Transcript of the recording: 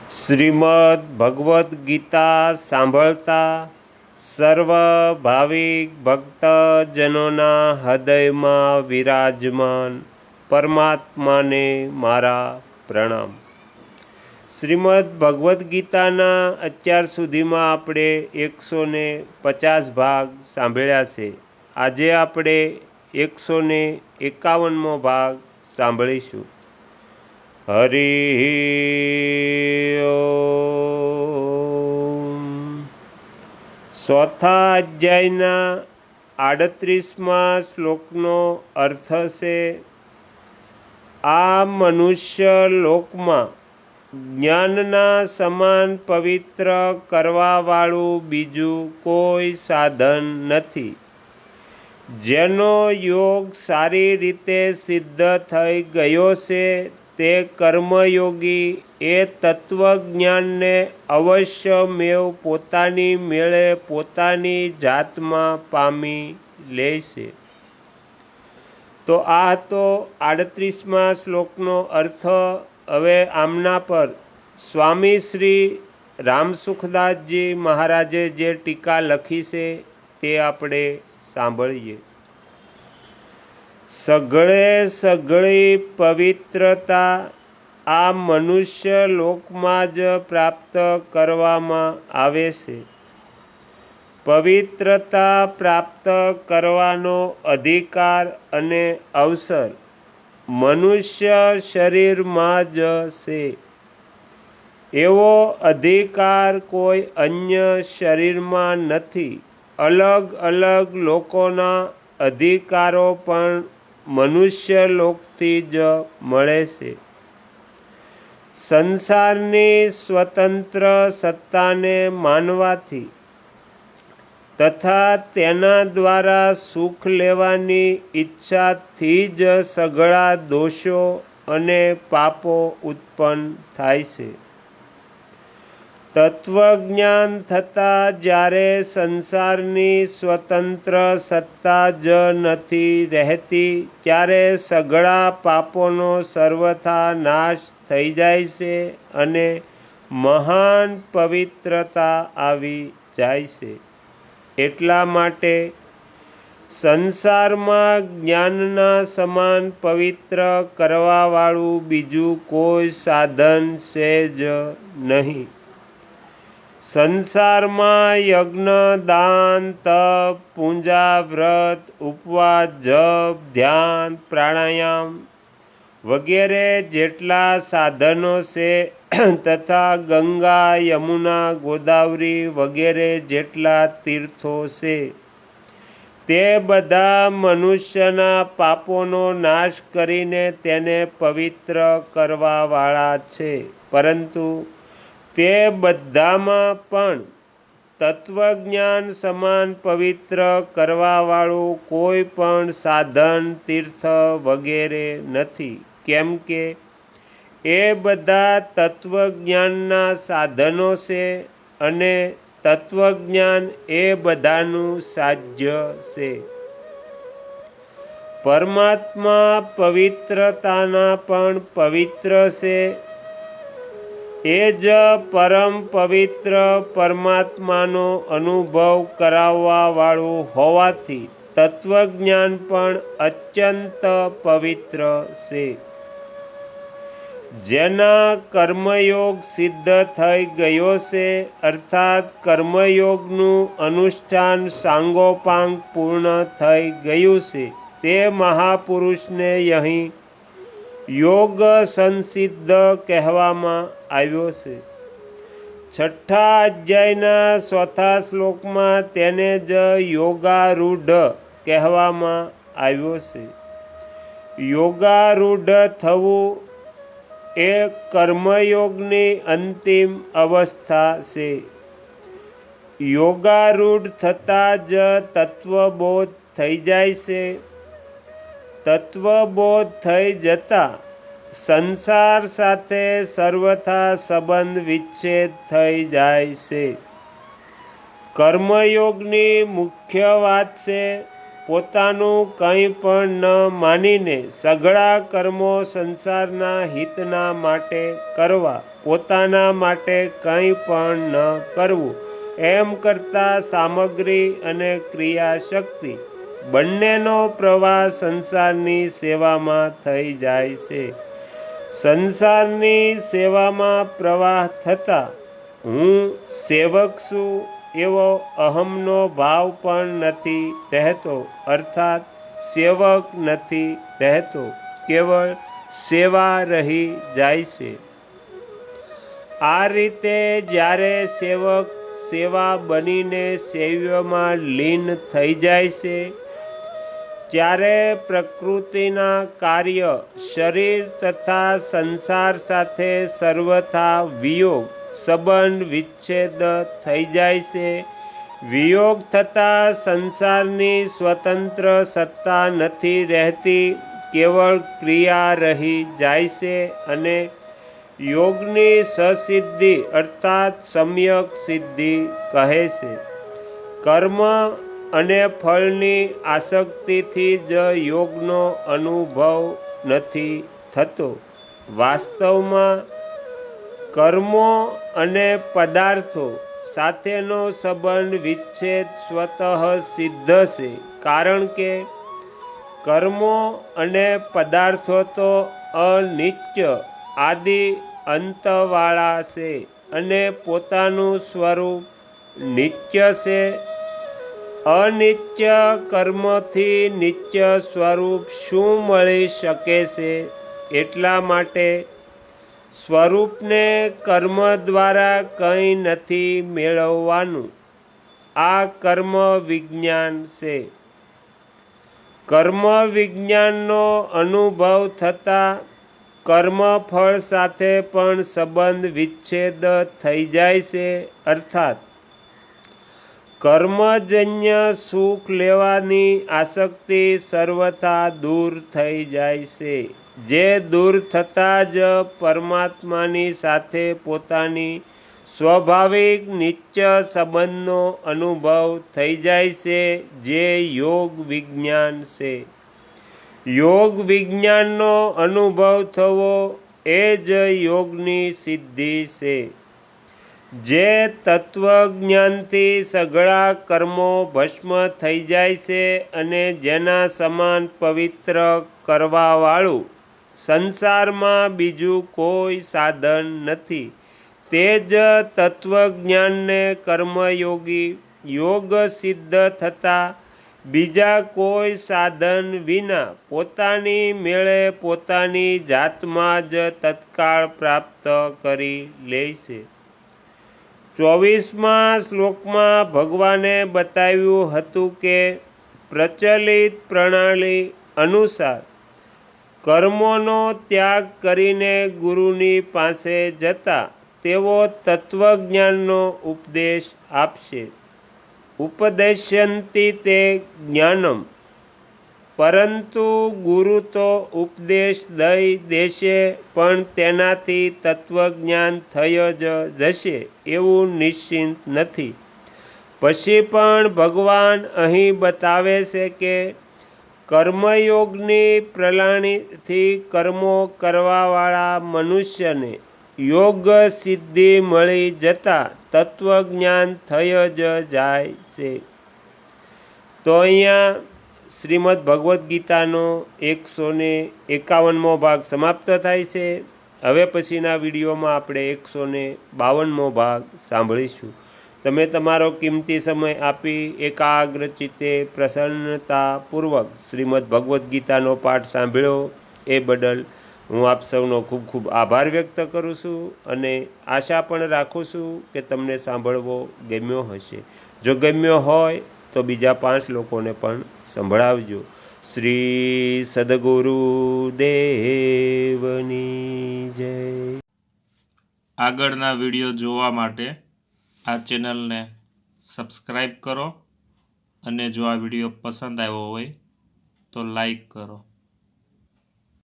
શ્રીમદ ભગવદ્ ગીતા સાંભળતા સર્વ ભાવિક ભક્તજનોના હૃદયમાં વિરાજમાન પરમાત્માને મારા પ્રણામ। શ્રીમદ ભગવદ્ ગીતાના અત્યાર સુધીમાં આપણે 150 ભાગ સાંભળ્યા છે। આજે આપણે 151મો ભાગ સાંભળીશું। હરિ ઓમ। ચોથા અધ્યાયના 38મા શ્લોકનો અર્થ છે, આ મનુષ્ય લોકમાં જ્ઞાનના સમાન પવિત્ર કરવાવાળું બીજું કોઈ સાધન નથી। જેનો યોગ સારી રીતે સિદ્ધ થઈ ગયો છે તે કર્મયોગી એ તત્વજ્ઞાનને અવશ્યમેવ પોતાની મેળે પોતાની જાતમાં પામી લે છે। તો આ હતો 38મા શ્લોકનો અર્થ। હવે આમના પર સ્વામી શ્રી રામસુખદાસજી મહારાજે જે ટીકા લખી છે તે આપણે સાંભળીએ। સઘળે સઘળી પવિત્રતા આ મનુષ્ય લોકમાં જ પ્રાપ્ત કરવામાં આવે છે। પવિત્રતા પ્રાપ્ત કરવાનો અધિકાર અને અવસર મનુષ્ય શરીરમાં જ છે। એવો અધિકાર કોઈ અન્ય શરીરમાં નથી। અલગ અલગ લોકોના અધિકારો પણ મનુષ્ય લોકથી જ મળે છે। સંસારની સ્વતંત્ર સત્તાને માનવાથી તથા તેના દ્વારા સુખ લેવાની ઈચ્છાથી જ સઘળા દોષો અને પાપો ઉત્પન્ન થાય છે। તત્વજ્ઞાન થતાં જ્યારે સંસારની સ્વતંત્ર સત્તા જ નથી રહેતી ત્યારે સઘળા પાપોનો સર્વથા નાશ થઈ જાય છે અને મહાન પવિત્રતા આવી જાય છે। એટલા માટે સંસારમાં જ્ઞાનના સમાન પવિત્ર કરવાવાળું બીજું કોઈ સાધન છે જ નહીં। સંસારમાં યજ્ઞ, દાન, તપ, પૂજા, વ્રત, ઉપવાસ, જપ, ધ્યાન, પ્રાણાયામ વગેરે જેટલા સાધનો છે તથા ગંગા, યમુના, ગોદાવરી વગેરે જેટલા તીર્થો છે તે બધા મનુષ્યના પાપોનો નાશ કરીને તેને પવિત્ર કરવાવાળા છે। પરંતુ તે બધામાં પણ તત્વજ્ઞાન સમાન પવિત્ર કરવાવાળું કોઈ પણ સાધન, તીર્થ વગેરે નથી। કેમ કે એ બધા તત્વજ્ઞાનના સાધનો છે અને તત્વજ્ઞાન એ બધાનું સાધ્ય છે। પરમાત્મા પવિત્રતાના પણ પવિત્ર છે। એ જ પરમ પવિત્ર પરમાત્માનો અનુભવ કરાવવાવાળું હોવાથી તત્વજ્ઞાન પણ અત્યંત પવિત્ર છે। જેના કર્મયોગ સિદ્ધ થઈ ગયો છે અર્થાત કર્મયોગનું અનુષ્ઠાન સાંગોપાંગ પૂર્ણ થઈ ગયું છે તે મહાપુરુષને અહીં યોગ સંસિદ્ધ કહેવામાં આવ્યો છે। છઠ્ઠા અધ્યાયના ચોથા શ્લોકમાં તેને જ યોગારૂઢ કહેવામાં આવ્યો છે। યોગારૂઢ થવું એ કર્મયોગની અંતિમ અવસ્થા છે। યોગારૂઢ થતાં જ તત્વબોધ થઈ જાય છે। તત્વબોધ થઈ જતાં સંસાર સાથે સર્વથા સંબંધ વિચ્છેદ થઈ જાય છે। કર્મયોગની મુખ્ય વાત છે પોતાનું કંઈ પણ ન માનીને સઘળા કર્મો સંસારના હિતના માટે કરવા, પોતાના માટે કંઈ પણ ન કરવું, એમ કરતાં સામગ્રી અને ક્રિયાશક્તિ બંનેનો પ્રવાહ સંસારની સેવામાં થઈ જાય છે. સંસારની સેવામાં પ્રવાહ થતાં હું સેવક છું એવો અહમનો ભાવ પણ નથી રહેતો, અર્થાત સેવક નથી રહેતો, કેવળ સેવા રહી જાય છે. આ રીતે જ્યારે સેવક સેવા બનીને સેવ્યમાં લીન થઈ જાય છે, ત્યારે પ્રકૃતિના કાર્ય શરીર તથા સંસાર સાથે સર્વથા વિયોગ સંબંધ વિચ્છેદ થઈ જાય છે. વિયોગ થતાં સંસારની સ્વતંત્ર સત્તા નથી રહેતી, કેવળ ક્રિયા રહી જાય છે અને યોગની સસિદ્ધિ અર્થાત સમ્યક સિદ્ધિ કહે છે. કર્મ અને ફળની આસક્તિથી જ યોગનો અનુભવ નથી થતો. વાસ્તવમાં કર્મો અને પદાર્થો સાથેનો સંબંધ વિચ્છેદ સ્વતઃ સિદ્ધ છે, કારણ કે કર્મો અને પદાર્થો તો અનિત્ય આદિ અંતવાળા છે અને પોતાનું સ્વરૂપ નિત્ય છે. અનિત્ય કર્મથી નિત્ય સ્વરૂપ શું મળી શકે છે? એટલા માટે સ્વરૂપને કર્મ દ્વારા કંઈ નથી મેળવવાનું. આ કર્મ વિજ્ઞાન છે. કર્મ વિજ્ઞાનનો અનુભવ થતાં કર્મફળ સાથે પણ સંબંધ વિચ્છેદ થઈ જાય છે, અર્થાત કર્મજન્ય સુખ લેવાની આસક્તિ સર્વથા દૂર થઈ જાય છે. જે દૂર થતાં જ પરમાત્માની સાથે પોતાની સ્વાભાવિક નિત્ય સંબંધનો અનુભવ થઈ જાય છે, જે યોગ વિજ્ઞાન છે. યોગ વિજ્ઞાનનો અનુભવ થવો એ જ યોગની સિદ્ધિ છે. જે તત્વજ્ઞાનથી સઘળા કર્મો ભસ્મ થઈ જાય છે અને જેના સમાન પવિત્ર કરવાવાળું સંસારમાં બીજું કોઈ સાધન નથી, તે જ તત્વજ્ઞાનને કર્મયોગી યોગ સિદ્ધ થતાં બીજા કોઈ સાધન વિના પોતાની મેળે પોતાની જાતમાં જ તત્કાળ પ્રાપ્ત કરી લે છે. 24મા શ્લોકમાં ભગવાને બતાવ્યું હતું કે પ્રચલિત પ્રણાલી અનુસાર કર્મોનો ત્યાગ કરીને ગુરુની પાસે જતા તેઓ તત્વજ્ઞાનનો ઉપદેશ આપશે. ઉપદેશ્યન્તિ તે જ્ઞાનમ, પરંતુ ગુરુ તો ઉપદેશ દઈ દેશે પણ તેનાથી તત્વજ્ઞાન થઈ જ જશે એવું નિશ્ચિત નથી. પછી પણ ભગવાન અહીં બતાવે છે કે કર્મયોગની પ્રણાલીથી કર્મો કરવાવાળા મનુષ્યને યોગ સિદ્ધિ મળી જતાં તત્વજ્ઞાન થઈ જ જાય છે. તો અહીંયા શ્રીમદ ભગવદ્ ગીતાનો 151મો ભાગ સમાપ્ત થાય છે. હવે પછીના વિડીયોમાં આપણે 152મો ભાગ સાંભળીશું. તમે તમારો કિંમતી સમય આપી એકાગ્ર ચિત્તે પ્રસન્નતાપૂર્વક શ્રીમદ ભગવદ્ ગીતાનો પાઠ સાંભળ્યો એ બદલ હું આપ સૌનો ખૂબ ખૂબ આભાર વ્યક્ત કરું છું અને આશા પણ રાખું છું કે તમને સાંભળવો ગમ્યો હશે. જો ગમ્યો હોય તો બીજા 5 લોકોને પણ સંભળાવજો. શ્રી સદગુરુદેવની જય. આગળના વિડીયો જોવા માટે આ ચેનલને સબસ્ક્રાઈબ કરો અને જો આ વિડીયો પસંદ આવ્યો હોય તો લાઈક કરો.